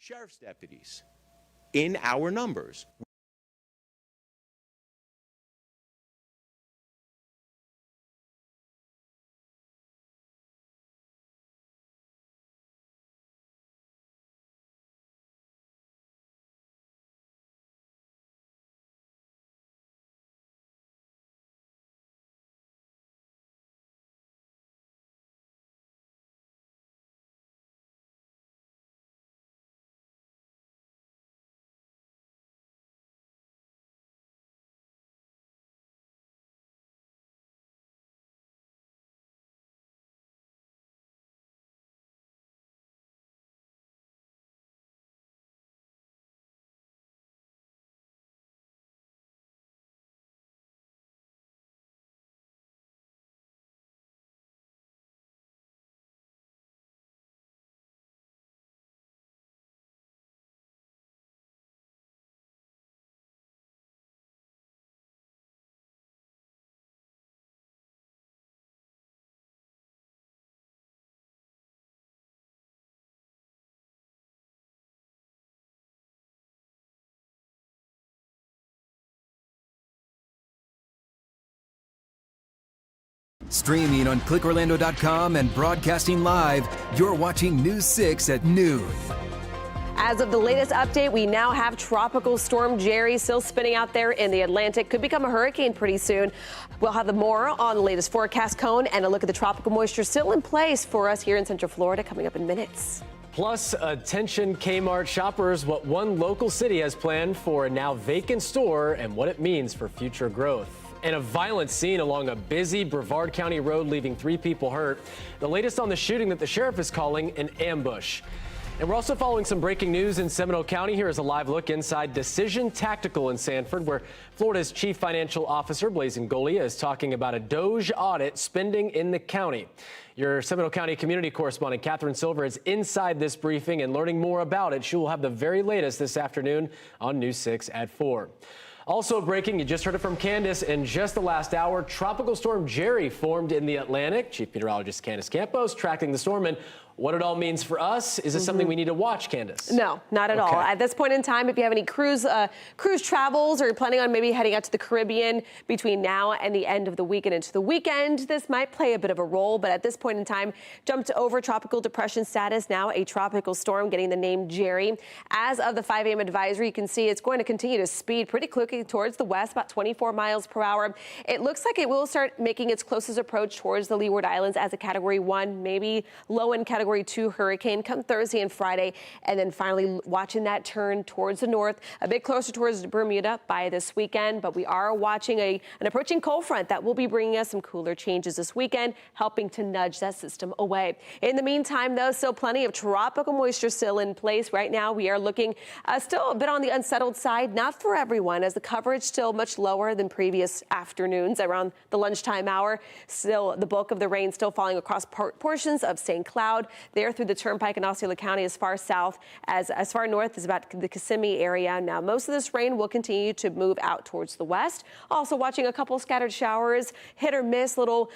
sheriff's deputies in our numbers. Streaming on clickorlando.com and broadcasting live, you're watching News 6 at noon. As of the latest update, we now have Tropical Storm Jerry still spinning out there in the Atlantic. Could become a hurricane pretty soon. We'll have more on the latest forecast cone and a look at the tropical moisture still in place for us here in Central Florida coming up in minutes. Plus, attention Kmart shoppers, what one local city has planned for a now vacant store and what it means for future growth. And a violent scene along a busy Brevard County road, leaving 3 people hurt. The latest on the shooting that the sheriff is calling an ambush. And we're also following some breaking news in Seminole County. Here is a live look inside Decision Tactical in Sanford, where Florida's Chief Financial Officer, Blazing Golia, is talking about a DOGE audit spending in the county. Your Seminole County community correspondent, Catherine Silver, is inside this briefing and learning more about it. She will have the very latest this afternoon on News 6 at 4. Also breaking, you just heard it from Candace in just the last hour. Tropical Storm Jerry formed in the Atlantic. Chief Meteorologist Candace Campos tracking the storm and what it all means for us. Is this something we need to watch, Candace? No, not at all. At this point in time, if you have any cruise travels or you're planning on maybe heading out to the Caribbean between now and the end of the week and into the weekend, this might play a bit of a role. But at this point in time, jumped over tropical depression status, now a tropical storm getting the name Jerry. As of the 5 a.m. advisory, you can see it's going to continue to speed pretty quickly towards the west, about 24 miles per hour. It looks like it will start making its closest approach towards the Leeward Islands as a Category 1, maybe low end Category 2 hurricane come Thursday and Friday, and then finally watching that turn towards the north, a bit closer towards Bermuda by this weekend. But we are watching an approaching cold front that will be bringing us some cooler changes this weekend, helping to nudge that system away. In the meantime, though, still plenty of tropical moisture still in place. Right now, we are looking still a bit on the unsettled side, not for everyone, as the coverage still much lower than previous afternoons around the lunchtime hour. Still, the bulk of the rain still falling across portions of St. Cloud. There through the Turnpike in Osceola County as far south as far north as about the Kissimmee area. Now, most of this rain will continue to move out towards the west. Also watching a couple scattered showers, hit or miss, little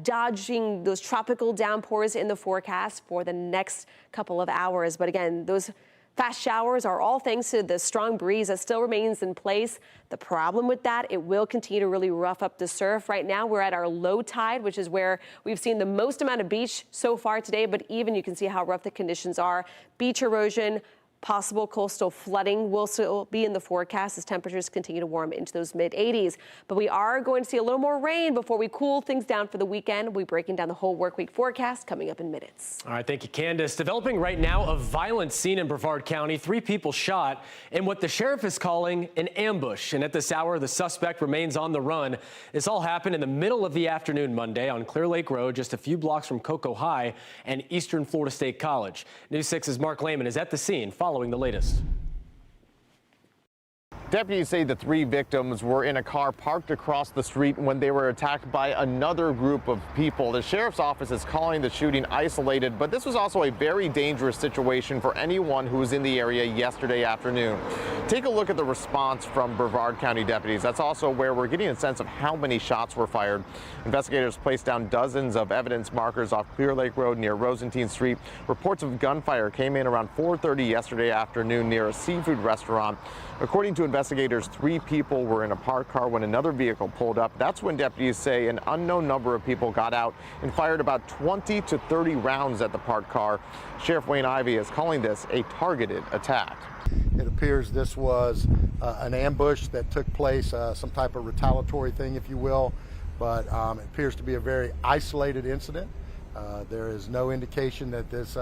dodging those tropical downpours in the forecast for the next couple of hours. But again, those fast showers are all thanks to the strong breeze that still remains in place. The problem with that, it will continue to really rough up the surf. Right now, we're at our low tide, which is where we've seen the most amount of beach so far today. But even you can see how rough the conditions are. Beach erosion, possible coastal flooding will still be in the forecast as temperatures continue to warm into those mid-80s. But we are going to see a little more rain before we cool things down for the weekend. We'll be breaking down the whole work week forecast coming up in minutes. All right, thank you, Candace. Developing right now, a violent scene in Brevard County. 3 people shot in what the sheriff is calling an ambush. And at this hour, the suspect remains on the run. This all happened in the middle of the afternoon Monday on Clear Lake Road, just a few blocks from Cocoa High and Eastern Florida State College. News 6's Mark Lehman is at the scene following the latest. Deputies say the 3 victims were in a car parked across the street when they were attacked by another group of people. The sheriff's office is calling the shooting isolated, but this was also a very dangerous situation for anyone who was in the area yesterday afternoon. Take a look at the response from Brevard County deputies. That's also where we're getting a sense of how many shots were fired. Investigators placed down dozens of evidence markers off Clear Lake Road near Rosentine Street. Reports of gunfire came in around 4:30 yesterday afternoon near a seafood restaurant. According to investigators, 3 people were in a parked car when another vehicle pulled up. That's when deputies say an unknown number of people got out and fired about 20 to 30 rounds at the parked car. Sheriff Wayne Ivey is calling this a targeted attack. It appears this was an ambush that took place, some type of retaliatory thing, if you will, but it appears to be a very isolated incident. There is no indication that this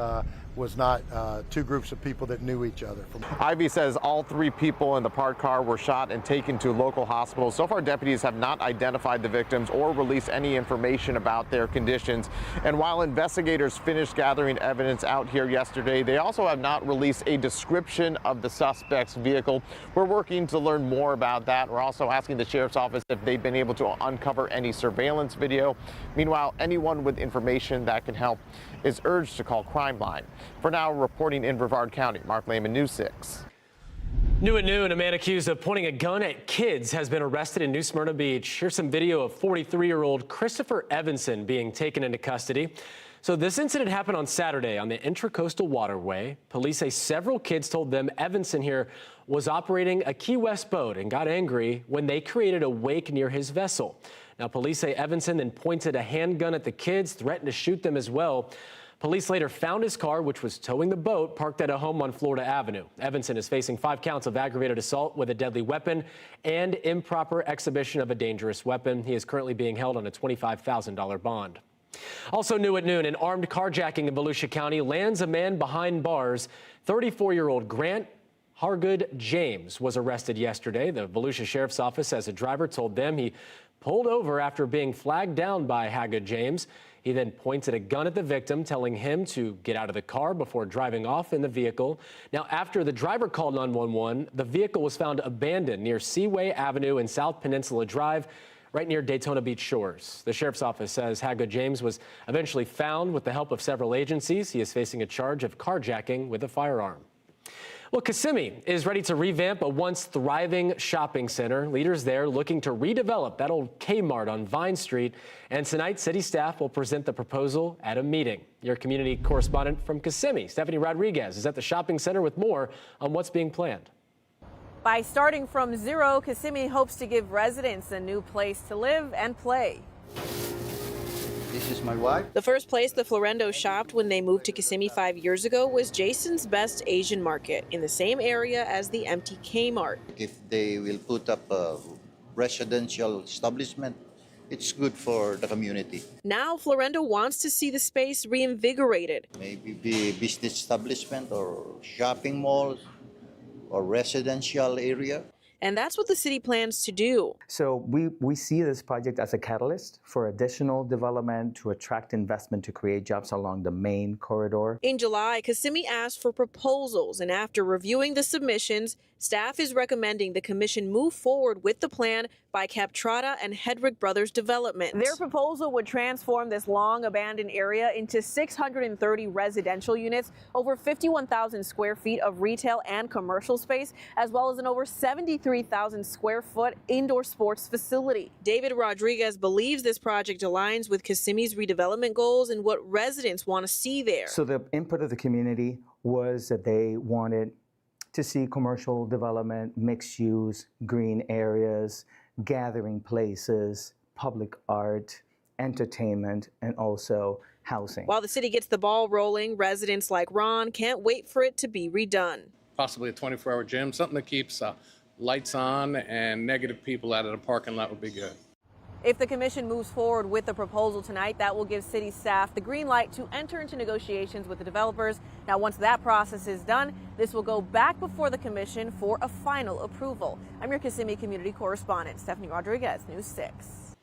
was not 2 groups of people that knew each other. Ivey says all 3 people in the parked car were shot and taken to local hospitals. So far, deputies have not identified the victims or released any information about their conditions. And while investigators finished gathering evidence out here yesterday, they also have not released a description of the suspect's vehicle. We're working to learn more about that. We're also asking the sheriff's office if they've been able to uncover any surveillance video. Meanwhile, anyone with information that can help is urged to call Crime Line. For now, reporting in Brevard County, Mark Lehman, News 6. New at noon, a man accused of pointing a gun at kids has been arrested in New Smyrna Beach. Here's some video of 43-year-old Christopher Evanson being taken into custody. So this incident happened on Saturday on the Intracoastal Waterway. Police say several kids told them Evanson here was operating a Key West boat and got angry when they created a wake near his vessel. Now, police say Evanson then pointed a handgun at the kids, threatened to shoot them as well. Police later found his car, which was towing the boat, parked at a home on Florida Avenue. Evanson is facing 5 counts of aggravated assault with a deadly weapon and improper exhibition of a dangerous weapon. He is currently being held on a $25,000 bond. Also new at noon, an armed carjacking in Volusia County lands a man behind bars. 34-year-old Grant Hargood James was arrested yesterday. The Volusia Sheriff's Office says a driver told them he pulled over after being flagged down by Hargood James. He then pointed a gun at the victim, telling him to get out of the car before driving off in the vehicle. Now, after the driver called 911, the vehicle was found abandoned near Seaway Avenue and South Peninsula Drive, right near Daytona Beach shores. The sheriff's office says Hargood James was eventually found with the help of several agencies. He is facing a charge of carjacking with a firearm. Well, Kissimmee is ready to revamp a once thriving shopping center. Leaders there looking to redevelop that old Kmart on Vine Street. And tonight, city staff will present the proposal at a meeting. Your community correspondent from Kissimmee, Stephanie Rodriguez, is at the shopping center with more on what's being planned. By starting from zero, Kissimmee hopes to give residents a new place to live and play. This is my wife. The first place the Florendos shopped when they moved to Kissimmee 5 years ago was Jason's Best Asian Market in the same area as the empty Kmart. If they will put up a residential establishment, it's good for the community. Now Florendo wants to see the space reinvigorated. Maybe be business establishment or shopping malls or residential area. And that's what the city plans to do. So we see this project as a catalyst for additional development to attract investment to create jobs along the main corridor. In July, Kissimmee asked for proposals, and after reviewing the submissions, staff is recommending the commission move forward with the plan by Captrata and Hedrick Brothers Development. Their proposal would transform this long abandoned area into 630 residential units, over 51,000 square feet of retail and commercial space, as well as an over 73,000 square foot indoor sports facility. David Rodriguez believes this project aligns with Kissimmee's redevelopment goals and what residents want to see there. So the input of the community was that they wanted to see commercial development, mixed use, green areas, gathering places, public art, entertainment, and also housing. While the city gets the ball rolling, residents like Ron can't wait for it to be redone. Possibly a 24-hour gym, something that keeps lights on and negative people out of the parking lot would be good. If the commission moves forward with the proposal tonight, that will give city staff the green light to enter into negotiations with the developers. Now, once that process is done, this will go back before the commission for a final approval. I'm your Kissimmee community correspondent, Stephanie Rodriguez, News 6.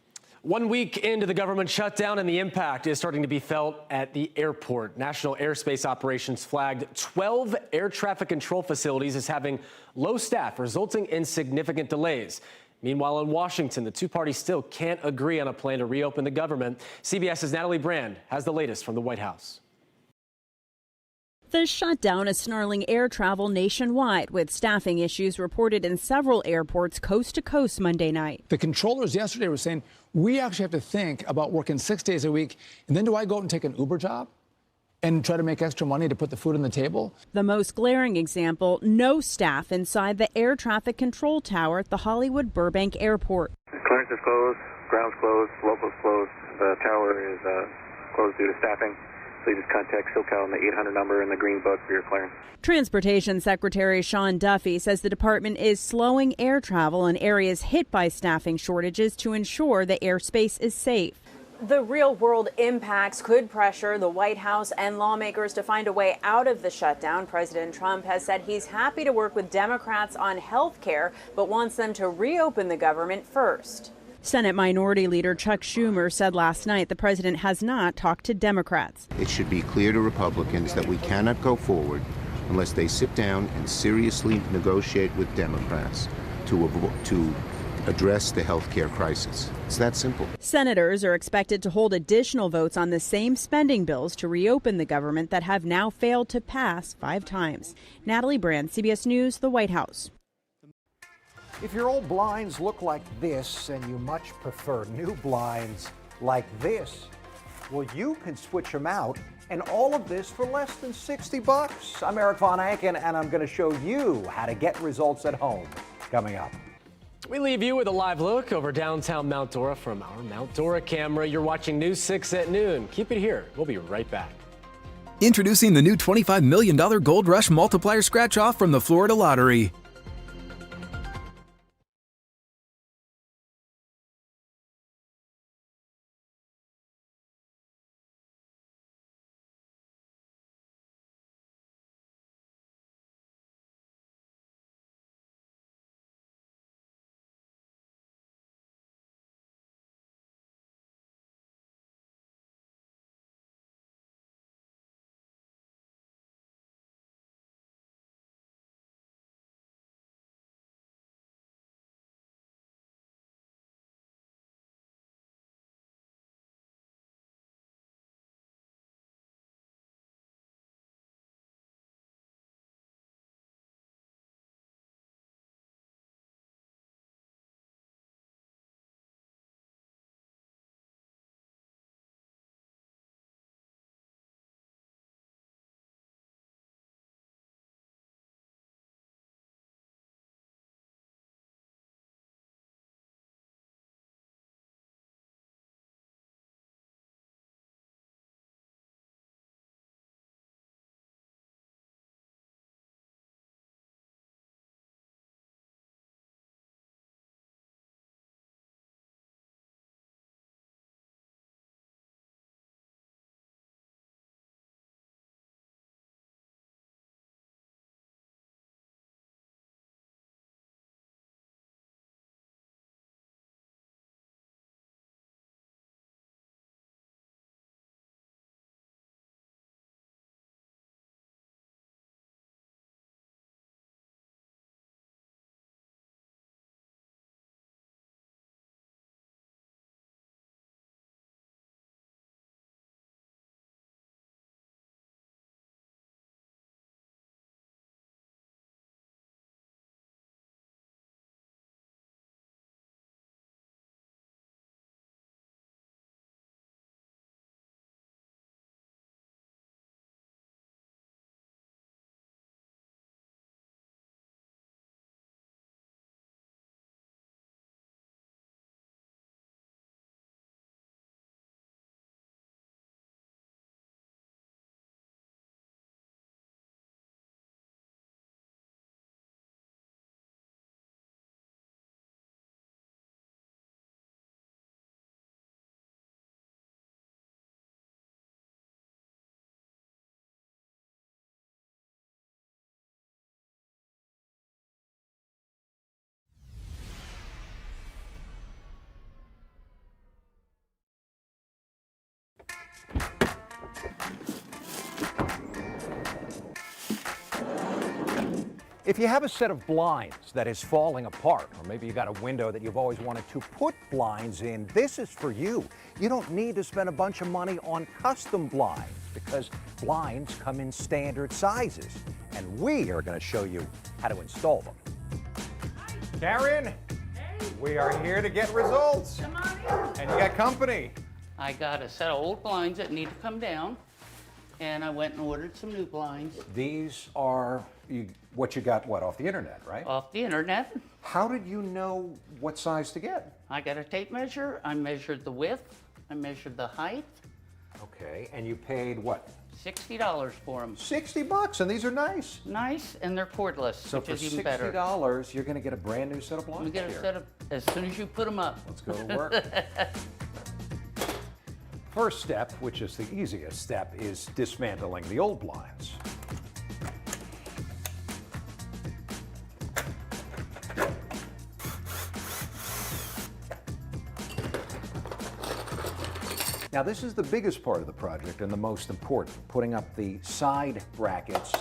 1 week into the government shutdown, and the impact is starting to be felt at the airport. National Airspace Operations flagged 12 air traffic control facilities as having low staff, resulting in significant delays. Meanwhile, in Washington, the two parties still can't agree on a plan to reopen the government. CBS's Natalie Brand has the latest from the White House. The shutdown is snarling air travel nationwide, with staffing issues reported in several airports coast to coast Monday night. The controllers yesterday were saying, we actually have to think about working 6 days a week, and then do I go out and take an Uber job and try to make extra money to put the food on the table? The most glaring example, no staff inside the air traffic control tower at the Hollywood Burbank Airport. Clearance is closed, ground's closed, local's closed, the tower is closed due to staffing. So you just contact SoCal on the 800 number in the green book for your clearance. Transportation Secretary Sean Duffy says the department is slowing air travel in areas hit by staffing shortages to ensure the airspace is safe. The real-world impacts could pressure the White House and lawmakers to find a way out of the shutdown. President Trump has said he's happy to work with Democrats on health care, but wants them to reopen the government first. Senate Minority Leader Chuck Schumer said last night the president has not talked to Democrats. It should be clear to Republicans that we cannot go forward unless they sit down and seriously negotiate with Democrats to address the health care crisis. It's that simple. Senators are expected to hold additional votes on the same spending bills to reopen the government that have now failed to pass 5 times. Natalie Brand, CBS News, the White House. If your old blinds look like this and you much prefer new blinds like this, well, you can switch them out, and all of this for less than $60. I'm Eric Von Anken, and I'm going to show you how to get results at home. Coming up. We leave you with a live look over downtown Mount Dora from our Mount Dora camera. You're watching News 6 at noon. Keep it here. We'll be right back. Introducing the new $25 million Gold Rush Multiplier Scratch-Off from the Florida Lottery. If you have a set of blinds that is falling apart, or maybe you got a window that you've always wanted to put blinds in, this is for you. You don't need to spend a bunch of money on custom blinds because blinds come in standard sizes. And we are going to show you how to install them. Karen, we are here to get results. Come on in. And you got company. I got a set of old blinds that need to come down, and I went and ordered some new blinds. These are what you got, off the internet, right? Off the internet. How did you know what size to get? I got a tape measure. I measured the width. I measured the height. Okay, and you paid what? $60 for them. $60, and these are nice. Nice, and they're cordless, So which for is even better. $60, you're going to get a brand new set of blinds. We get a here. set of as soon as you put them up. Let's go to work. First step, which is the easiest step, is dismantling the old blinds. Now this is the biggest part of the project and the most important, putting up the side brackets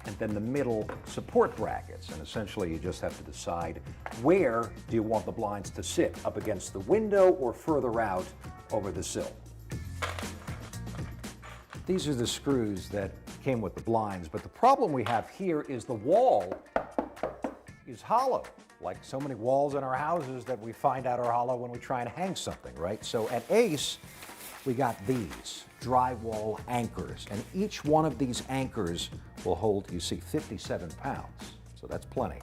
and then the middle support brackets. And essentially you just have to decide where do you want the blinds to sit, up against the window or further out over the sill. These are the screws that came with the blinds, but the problem we have here is the wall is hollow, like so many walls in our houses that we find out are hollow when we try and hang something, right? So at Ace, we got these drywall anchors, and each one of these anchors will hold, you see, 57 pounds. So that's plenty.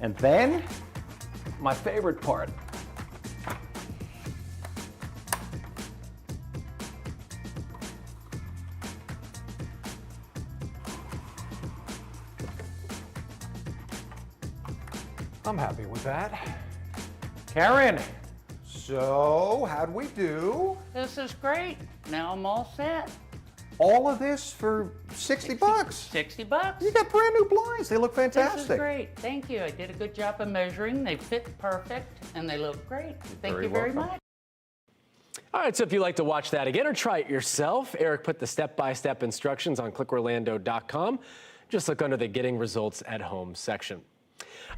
And then, my favorite part. I'm happy with that. Karen, so how'd we do? This is great. Now I'm all set. All of this for $60? $60. You got brand new blinds. They look fantastic. This is great. Thank you. I did a good job of measuring. They fit perfect, and they look great. Thank you very much. All right, so if you'd like to watch that again or try it yourself, Eric put the step-by-step instructions on clickorlando.com. Just look under the Getting Results at Home section.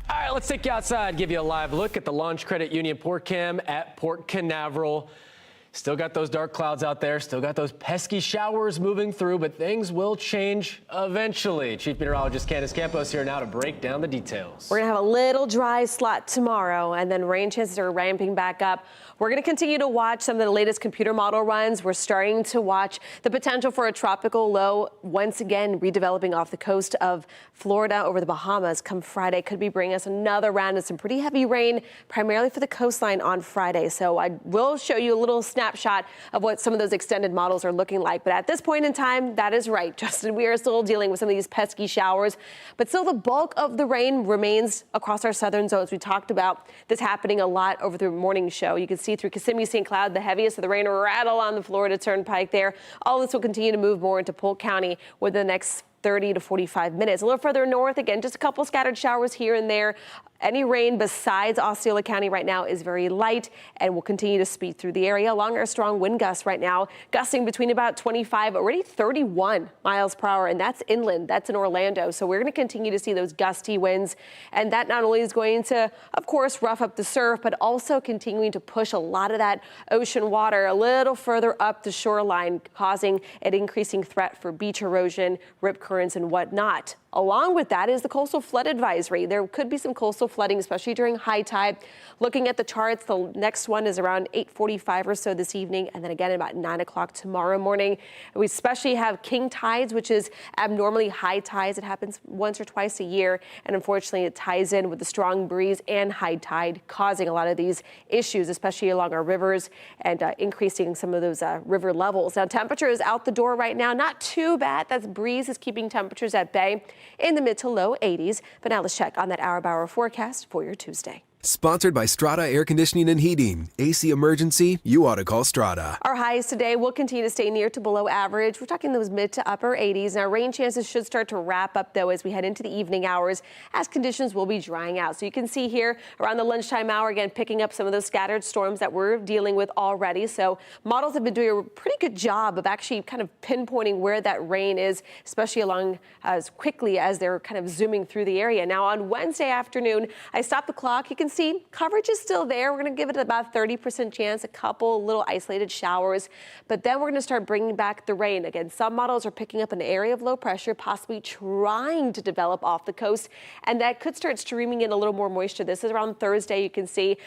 All right, let's take you outside, give you a live look at the Launch Credit Union Port Cam at Port Canaveral. Still got those dark clouds out there, still got those pesky showers moving through, but things will change eventually. Chief Meteorologist Candace Campos here now to break down the details. We're going to have a little dry slot tomorrow, and then rain chances are ramping back up. We're going to continue to watch some of the latest computer model runs. We're starting to watch the potential for a tropical low once again redeveloping off the coast of Florida over the Bahamas come Friday. Could be bringing us another round of some pretty heavy rain, primarily for the coastline on Friday. So I will show you a little snapshot of what some of those extended models are looking like. But at this point in time, that is right, Justin. We are still dealing with some of these pesky showers, but still the bulk of the rain remains across our southern zones. We talked about this happening a lot over the morning show. You can see through Kissimmee, St. Cloud, the heaviest of the rain rattle on the Florida Turnpike there. All this will continue to move more into Polk County within the next 30 to 45 minutes. A little further north, again, just a couple scattered showers here and there. Any rain besides Osceola County right now is very light and will continue to speed through the area along our strong wind gusts right now, gusting between about 25, already 31 miles per hour, and that's inland. That's in Orlando. So we're going to continue to see those gusty winds, and that not only is going to, of course, rough up the surf, but also continuing to push a lot of that ocean water a little further up the shoreline, causing an increasing threat for beach erosion, rip currents, and whatnot. Along with that is the coastal flood advisory. There could be some coastal flooding, especially during high tide. Looking at the charts, the next one is around 8:45 or so this evening, and then again about 9 o'clock tomorrow morning. We especially have king tides, which is abnormally high tides. It happens once or twice a year, and unfortunately it ties in with the strong breeze and high tide, causing a lot of these issues, especially along our rivers and increasing some of those river levels. Now, temperature is out the door right now. Not too bad. That breeze is keeping temperatures at bay in the mid to low 80s. But now let's check on that hour-by-hour forecast for your Tuesday. Sponsored by Strata Air Conditioning and Heating. AC emergency, you ought to call Strata. Our highs today will continue to stay near to below average. We're talking those mid to upper 80s. Now, rain chances should start to wrap up, though, as we head into the evening hours, as conditions will be drying out. So you can see here around the lunchtime hour, again, picking up some of those scattered storms that we're dealing with already. So models have been doing a pretty good job of actually kind of pinpointing where that rain is, especially along as quickly as they're kind of zooming through the area. Now, on Wednesday afternoon, I stopped the clock. You can see coverage is still there. We're going to give it about 30% chance, a couple little isolated showers, but then we're going to start bringing back the rain. Again, some models are picking up an area of low pressure, possibly trying to develop off the coast, and that could start streaming in a little more moisture. This is around Thursday. You can see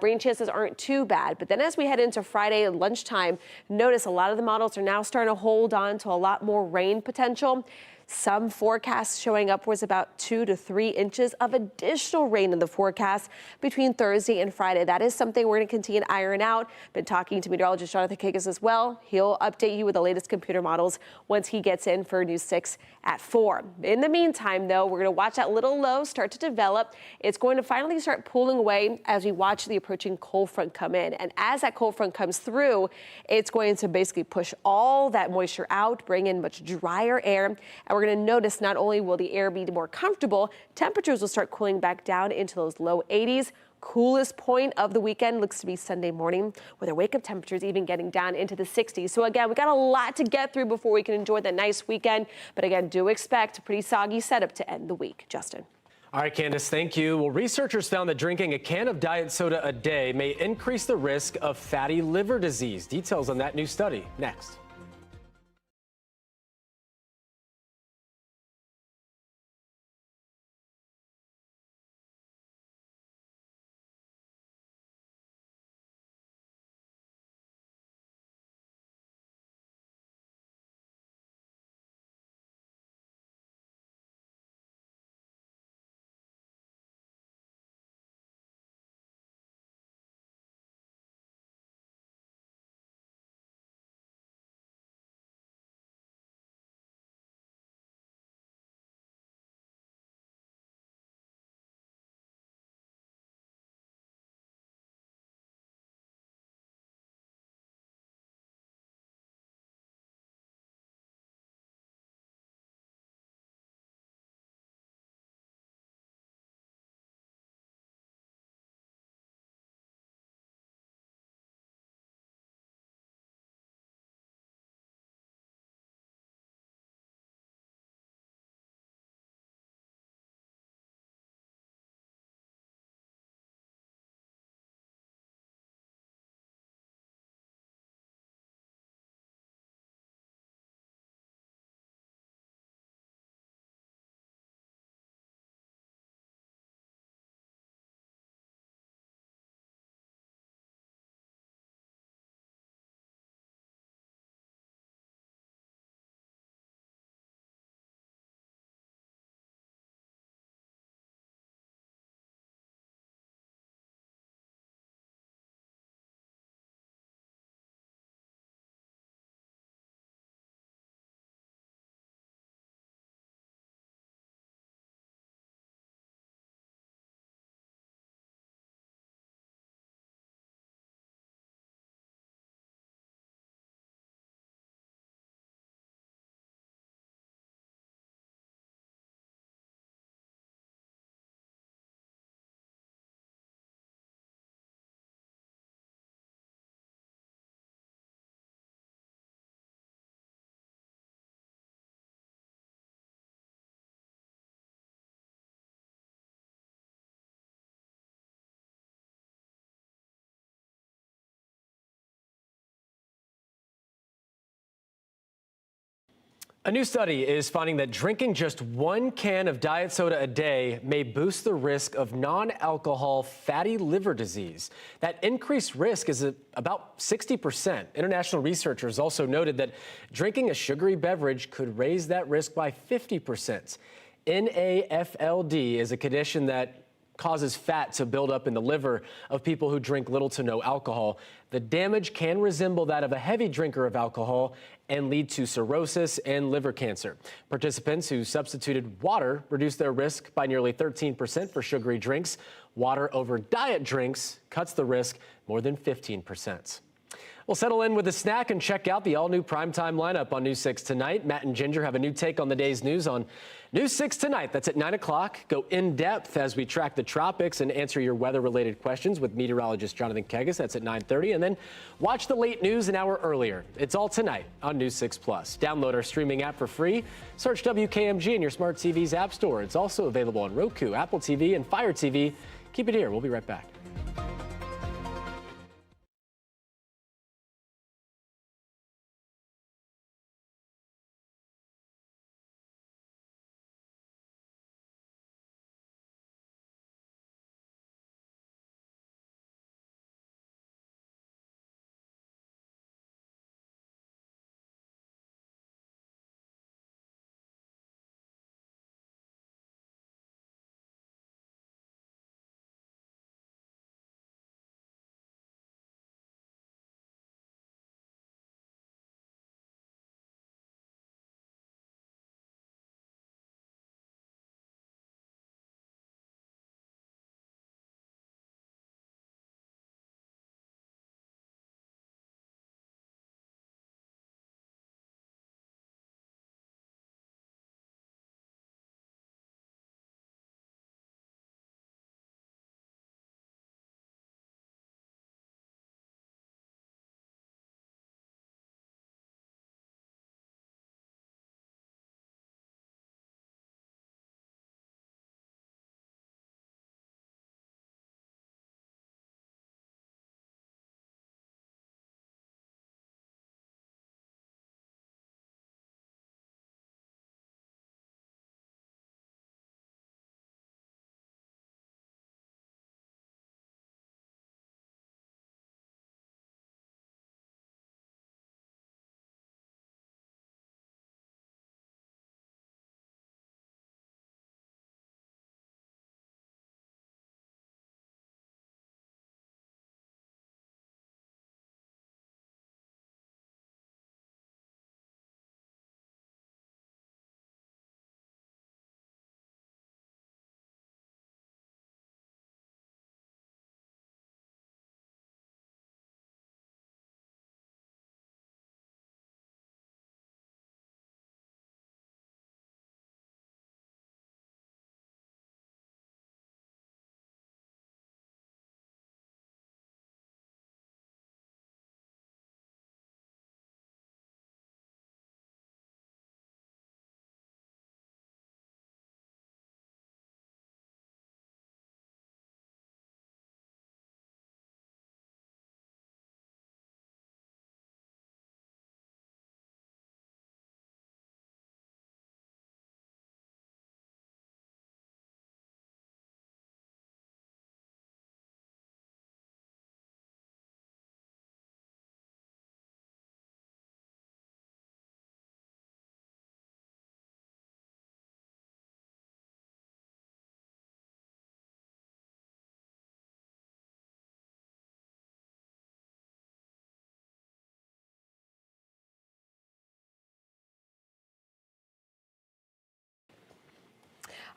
rain chances aren't too bad, but then as we head into Friday at lunchtime, notice a lot of the models are now starting to hold on to a lot more rain potential. Some forecasts showing upwards about 2 to 3 inches of additional rain in the forecast between Thursday and Friday. That is something we're going to continue to iron out. Been talking to meteorologist Jonathan Kakis as well. He'll update you with the latest computer models once he gets in for News 6 at 4. In the meantime, though, we're going to watch that little low start to develop. It's going to finally start pulling away as we watch the approaching cold front come in. And as that cold front comes through, it's going to basically push all that moisture out, bring in much drier air. And we're going to notice not only will the air be more comfortable, temperatures will start cooling back down into those low 80s. Coolest point of the weekend looks to be Sunday morning, with our wake-up temperatures even getting down into the 60s. So again, we got a lot to get through before we can enjoy that nice weekend. But again, do expect a pretty soggy setup to end the week. Justin. All right, Candace, thank you. Well, researchers found that drinking a can of diet soda a day may increase the risk of fatty liver disease. Details on that new study next. A new study is finding that drinking just 1 can of diet soda a day may boost the risk of non-alcohol fatty liver disease. That increased risk is about 60%. International researchers also noted that drinking a sugary beverage could raise that risk by 50%. NAFLD is a condition that causes fat to build up in the liver of people who drink little to no alcohol. The damage can resemble that of a heavy drinker of alcohol and lead to cirrhosis and liver cancer. Participants who substituted water reduced their risk by nearly 13% for sugary drinks, Water over diet drinks cuts the risk more than 15%. We'll settle in with a snack and check out the all-new primetime lineup on News 6 tonight. Matt and Ginger have a new take on the day's news on News 6 tonight. That's at 9 o'clock. Go in depth as we track the tropics and answer your weather-related questions with meteorologist Jonathan Kegas. That's at 9:30. And then watch the late news an hour earlier. It's all tonight on News 6 Plus. Download our streaming app for free. Search WKMG in your smart TV's app store. It's also available on Roku, Apple TV, and Fire TV. Keep it here. We'll be right back.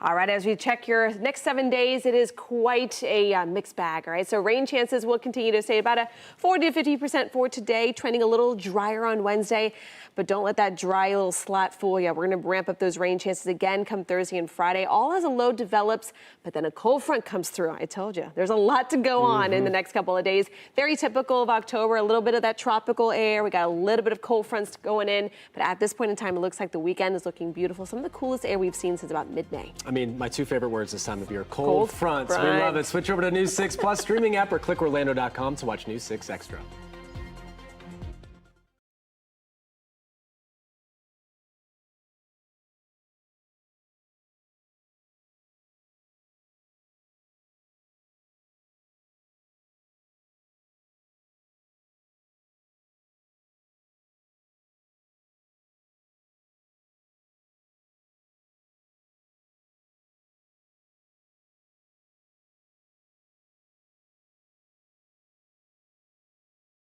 All right, as we check your next 7 days, it is quite a mixed bag, all right? So rain chances will continue to stay about a 40 to 50% for today, trending a little drier on Wednesday, but don't let that dry little slat fool you. We're going to ramp up those rain chances again come Thursday and Friday, all as a low develops, but then a cold front comes through. I told you, there's a lot to go on in the next couple of days. Very typical of October, a little bit of that tropical air. We got a little bit of cold fronts going in, but at this point in time, it looks like the weekend is looking beautiful. Some of the coolest air we've seen since about mid-May. I mean, my two favorite words this time of year, cold fronts. We love it. Switch over to News 6 Plus streaming app or click Orlando.com to watch News 6 Extra.